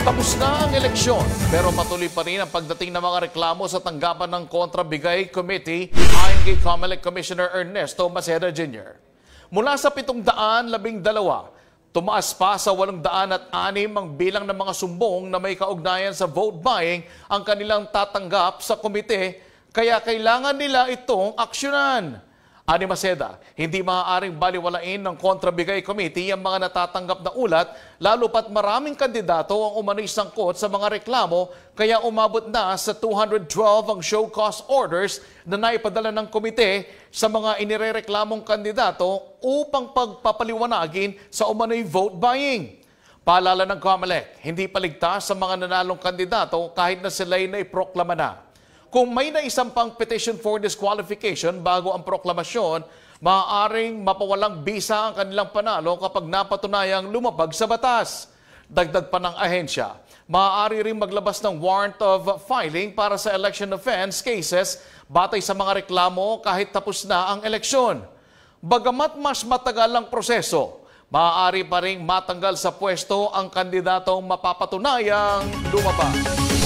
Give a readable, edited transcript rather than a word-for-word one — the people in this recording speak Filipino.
Tapos na ang eleksyon, pero patuloy pa rin ang pagdating ng mga reklamo sa tanggapan ng Kontrabigay Committee ayon kay COMELEC Commissioner Ernesto Maceda Jr. Mula sa 712, tumaas pa sa 806 ang bilang ng mga sumbong na may kaugnayan sa vote buying ang kanilang tatanggap sa komite, kaya kailangan nila itong aksyonan. Ani Maceda, hindi maaaring baliwalain ng Kontrabigay Committee ang mga natatanggap na ulat, lalo pat maraming kandidato ang umano'y sangkot sa mga reklamo, kaya umabot na sa 212 ang show cause orders na naipadala ng komite sa mga inirereklamong kandidato upang pagpapaliwanagin sa umano'y vote buying. Paalala ng COMELEC, hindi paligtas sa mga nanalong kandidato kahit na sila'y naiproklama na. Kung may naisampang petition for disqualification bago ang proklamasyon, maaaring mapawalang bisa ang kanilang panalo kapag napatunayang lumabag sa batas. Dagdag pa ng ahensya, maaari ring maglabas ng warrant of filing para sa election offense cases batay sa mga reklamo kahit tapos na ang eleksyon. Bagamat mas matagal ang proseso, maaari pa ring matanggal sa pwesto ang kandidatong mapapatunayang lumabag.